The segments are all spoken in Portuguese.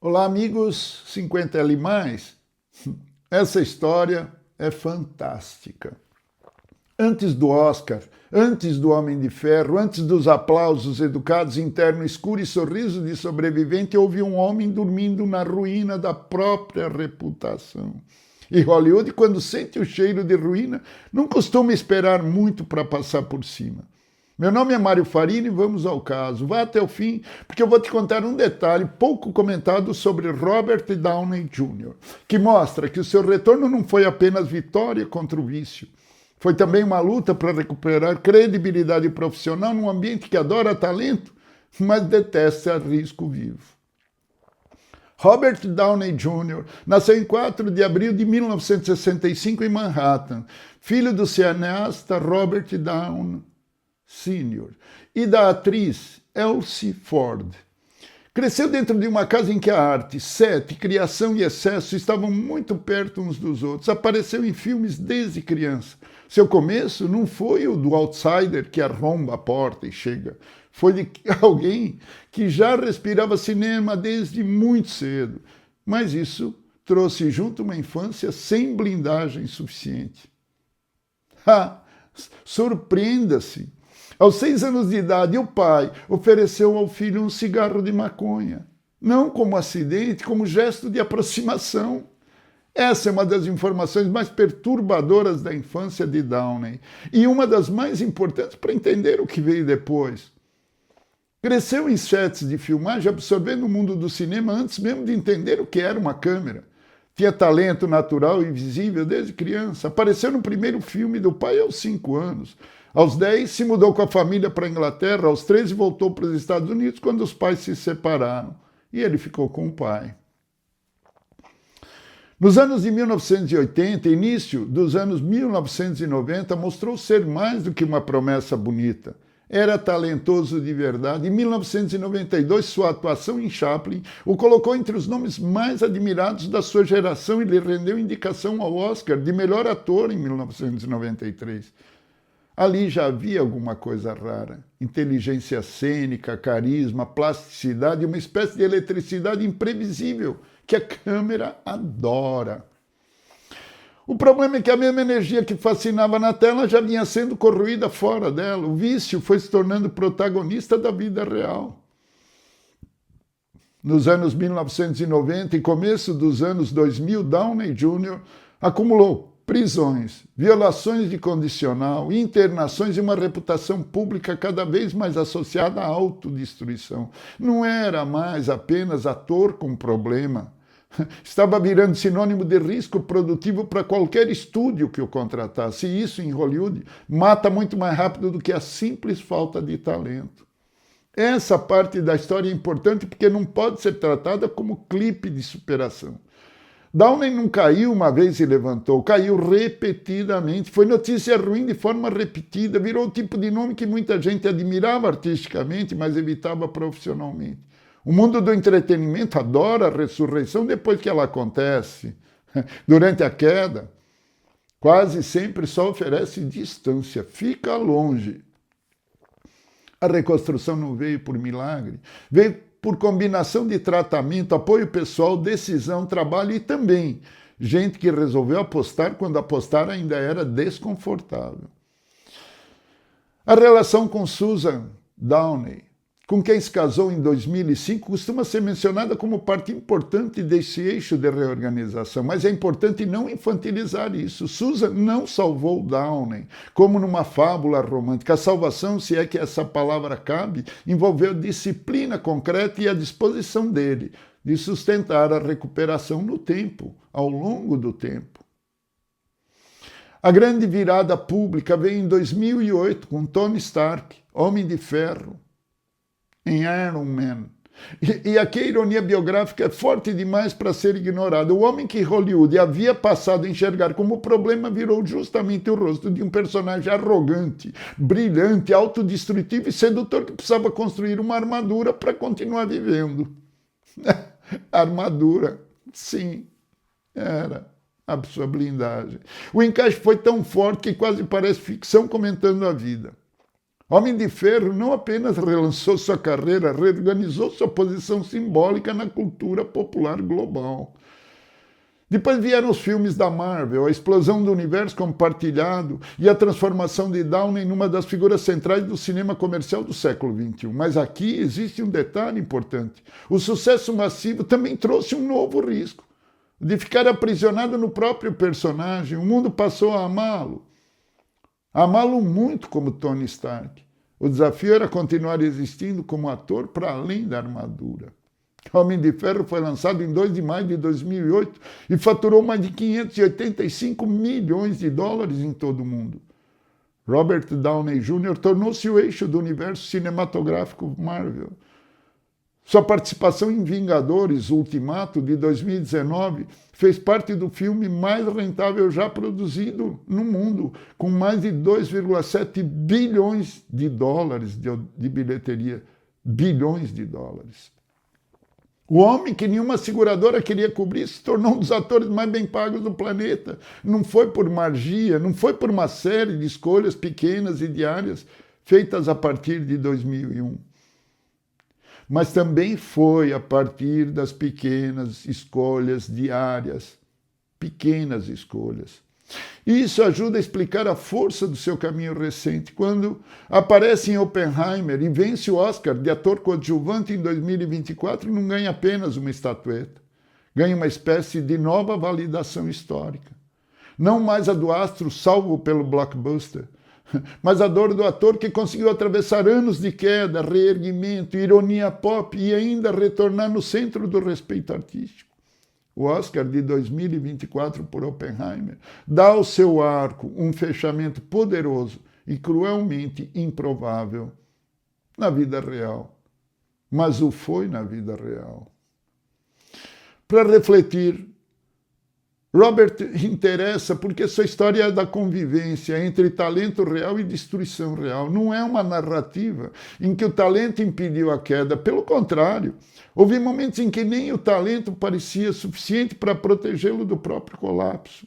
Olá, amigos 50L+. Essa história é fantástica. Antes do Oscar, antes do Homem de Ferro, antes dos aplausos educados, interno escuro e sorriso de sobrevivente, houve um homem dormindo na ruína da própria reputação. E Hollywood, quando sente o cheiro de ruína, não costuma esperar muito para passar por cima. Meu nome é Mário Farini e vamos ao caso. Vá até o fim, porque eu vou te contar um detalhe pouco comentado sobre Robert Downey Jr., que mostra que o seu retorno não foi apenas vitória contra o vício. Foi também uma luta para recuperar credibilidade profissional num ambiente que adora talento, mas detesta risco vivo. Robert Downey Jr. nasceu em 4 de abril de 1965 em Manhattan, filho do cineasta Robert Downey Sr. e da atriz Elsie Ford. Cresceu dentro de uma casa em que a arte, sete, criação e excesso estavam muito perto uns dos outros. Apareceu em filmes desde criança. Seu começo não foi o do outsider que arromba a porta e chega. Foi de alguém que já respirava cinema desde muito cedo. Mas isso trouxe junto uma infância sem blindagem suficiente. Surpreenda-se! Aos 6 anos de idade, o pai ofereceu ao filho um cigarro de maconha. Não como acidente, como gesto de aproximação. Essa é uma das informações mais perturbadoras da infância de Downey e uma das mais importantes para entender o que veio depois. Cresceu em sets de filmagem, absorvendo o mundo do cinema antes mesmo de entender o que era uma câmera. Tinha talento natural e visível desde criança. Apareceu no primeiro filme do pai aos 5 anos. Aos 10, se mudou com a família para a Inglaterra. Aos 13, voltou para os Estados Unidos quando os pais se separaram. E ele ficou com o pai. Nos anos de 1980, início dos anos 1990, mostrou ser mais do que uma promessa bonita. Era talentoso de verdade. Em 1992, sua atuação em Chaplin o colocou entre os nomes mais admirados da sua geração e lhe rendeu indicação ao Oscar de melhor ator em 1993. Ali já havia alguma coisa rara. Inteligência cênica, carisma, plasticidade e uma espécie de eletricidade imprevisível que a câmera adora. O problema é que a mesma energia que fascinava na tela já vinha sendo corroída fora dela. O vício foi se tornando protagonista da vida real. Nos anos 1990 e começo dos anos 2000, Downey Jr. acumulou prisões, violações de condicional, internações e uma reputação pública cada vez mais associada à autodestruição. Não era mais apenas ator com problema. Estava virando sinônimo de risco produtivo para qualquer estúdio que o contratasse. E isso, em Hollywood, mata muito mais rápido do que a simples falta de talento. Essa parte da história é importante porque não pode ser tratada como clipe de superação. Downey não caiu uma vez e levantou, caiu repetidamente. Foi notícia ruim de forma repetida, virou o tipo de nome que muita gente admirava artisticamente, mas evitava profissionalmente. O mundo do entretenimento adora a ressurreição depois que ela acontece. Durante a queda, quase sempre só oferece distância, fica longe. A reconstrução não veio por milagre, veio por combinação de tratamento, apoio pessoal, decisão, trabalho e também gente que resolveu apostar quando apostar ainda era desconfortável. A relação com Susan Downey, com quem se casou em 2005, costuma ser mencionada como parte importante desse eixo de reorganização, mas é importante não infantilizar isso. Susan não salvou Downey, como numa fábula romântica. A salvação, se é que essa palavra cabe, envolveu disciplina concreta e a disposição dele de sustentar a recuperação no tempo, ao longo do tempo. A grande virada pública veio em 2008 com Tony Stark, Homem de Ferro, em Iron Man. E aqui a ironia biográfica é forte demais para ser ignorada. O homem que Hollywood havia passado a enxergar como problema virou justamente o rosto de um personagem arrogante, brilhante, autodestrutivo e sedutor que precisava construir uma armadura para continuar vivendo. Armadura, sim, era a sua blindagem. O encaixe foi tão forte que quase parece ficção comentando a vida. Homem de Ferro não apenas relançou sua carreira, reorganizou sua posição simbólica na cultura popular global. Depois vieram os filmes da Marvel, a explosão do universo compartilhado e a transformação de Downey numa das figuras centrais do cinema comercial do século XXI. Mas aqui existe um detalhe importante. O sucesso massivo também trouxe um novo risco, de ficar aprisionado no próprio personagem. O mundo passou a amá-lo. Amá-lo muito como Tony Stark. O desafio era continuar existindo como ator para além da armadura. Homem de Ferro foi lançado em 2 de maio de 2008 e faturou mais de 585 milhões de dólares em todo o mundo. Robert Downey Jr. tornou-se o eixo do universo cinematográfico Marvel. Sua participação em Vingadores Ultimato de 2019 fez parte do filme mais rentável já produzido no mundo, com mais de 2,7 bilhões de dólares de bilheteria. Bilhões de dólares. O homem que nenhuma seguradora queria cobrir se tornou um dos atores mais bem pagos do planeta. Não foi por magia, não foi por uma série de escolhas pequenas e diárias feitas a partir de 2001. Mas também foi a partir das pequenas escolhas diárias. Pequenas escolhas. Isso ajuda a explicar a força do seu caminho recente, quando aparece em Oppenheimer e vence o Oscar de ator coadjuvante em 2024 e não ganha apenas uma estatueta, ganha uma espécie de nova validação histórica. Não mais a do astro salvo pelo blockbuster, mas a dor do ator que conseguiu atravessar anos de queda, reerguimento, ironia pop e ainda retornar no centro do respeito artístico. O Oscar de 2024 por Oppenheimer dá ao seu arco um fechamento poderoso e cruelmente improvável na vida real. Mas o foi na vida real. Para refletir, Robert interessa porque sua história é da convivência entre talento real e destruição real. Não é uma narrativa em que o talento impediu a queda. Pelo contrário, houve momentos em que nem o talento parecia suficiente para protegê-lo do próprio colapso.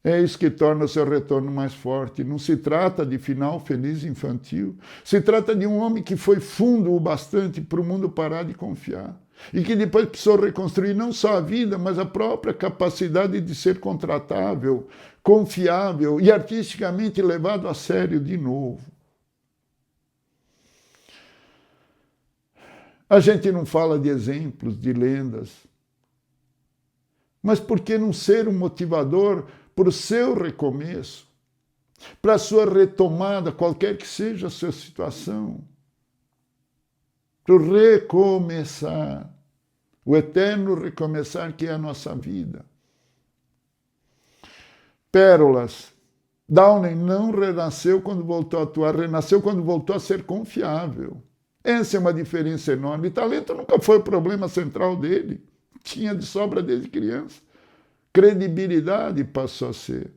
É isso que torna o seu retorno mais forte. Não se trata de final feliz infantil. Se trata de um homem que foi fundo o bastante para o mundo parar de confiar. E que depois precisou reconstruir não só a vida, mas a própria capacidade de ser contratável, confiável e artisticamente levado a sério de novo. A gente não fala de exemplos, de lendas. Mas por que não ser um motivador para o seu recomeço, para a sua retomada, qualquer que seja a sua situação? Para o recomeçar, o eterno recomeçar que é a nossa vida. Pérolas. Downey não renasceu quando voltou a atuar, renasceu quando voltou a ser confiável. Essa é uma diferença enorme. Talento nunca foi o problema central dele. Tinha de sobra desde criança. Credibilidade passou a ser.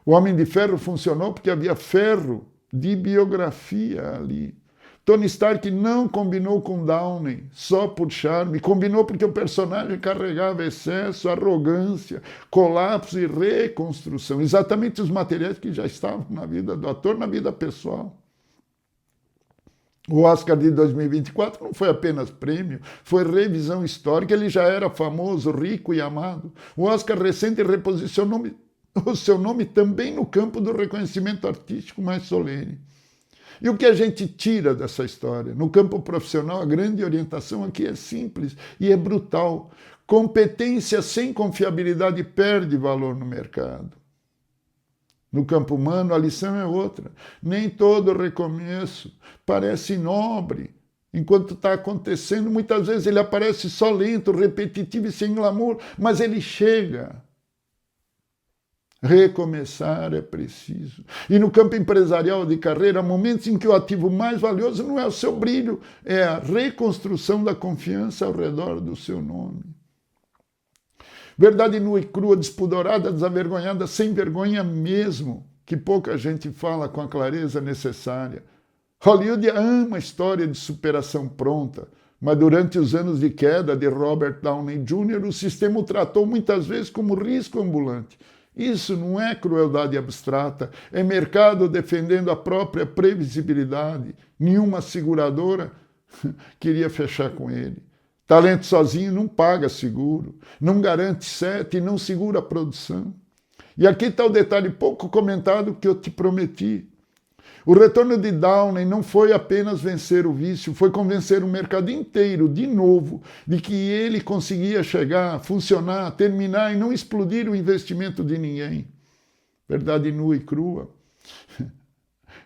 O Homem de Ferro funcionou porque havia ferro de biografia ali. Tony Stark não combinou com Downey só por charme, combinou porque o personagem carregava excesso, arrogância, colapso e reconstrução. Exatamente os materiais que já estavam na vida do ator, na vida pessoal. O Oscar de 2024 não foi apenas prêmio, foi revisão histórica. Ele já era famoso, rico e amado. O Oscar recente reposicionou o seu nome também no campo do reconhecimento artístico mais solene. E o que a gente tira dessa história? No campo profissional, a grande orientação aqui é simples e é brutal. Competência sem confiabilidade perde valor no mercado. No campo humano, a lição é outra. Nem todo recomeço parece nobre. Enquanto está acontecendo, muitas vezes ele aparece só lento, repetitivo e sem glamour, mas ele chega. Recomeçar é preciso. E no campo empresarial de carreira, há momentos em que o ativo mais valioso não é o seu brilho, é a reconstrução da confiança ao redor do seu nome. Verdade nua e crua, despudorada, desavergonhada, sem vergonha mesmo, que pouca gente fala com a clareza necessária. Hollywood ama a história de superação pronta, mas durante os anos de queda de Robert Downey Jr., o sistema o tratou muitas vezes como risco ambulante. Isso não é crueldade abstrata, é mercado defendendo a própria previsibilidade. Nenhuma seguradora queria fechar com ele. Talento sozinho não paga seguro, não garante sete e não segura a produção. E aqui está o detalhe pouco comentado que eu te prometi. O retorno de Downey não foi apenas vencer o vício, foi convencer o mercado inteiro, de novo, de que ele conseguia chegar, funcionar, terminar e não explodir o investimento de ninguém. Verdade nua e crua.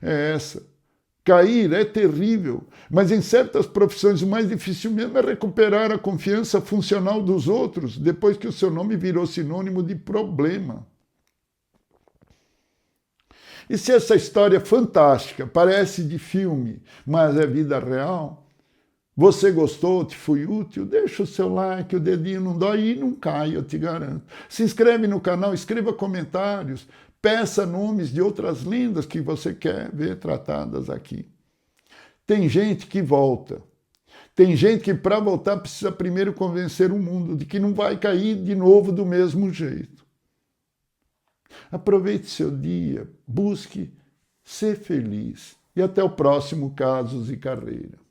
É essa. Cair é terrível, mas em certas profissões o mais difícil mesmo é recuperar a confiança funcional dos outros depois que o seu nome virou sinônimo de problema. E se essa história fantástica parece de filme, mas é vida real, você gostou, te foi útil, deixa o seu like, o dedinho não dói e não cai, eu te garanto. Se inscreve no canal, escreva comentários, peça nomes de outras lendas que você quer ver tratadas aqui. Tem gente que volta. Tem gente que para voltar precisa primeiro convencer o mundo de que não vai cair de novo do mesmo jeito. Aproveite seu dia, busque ser feliz e até o próximo Casos e Carreira.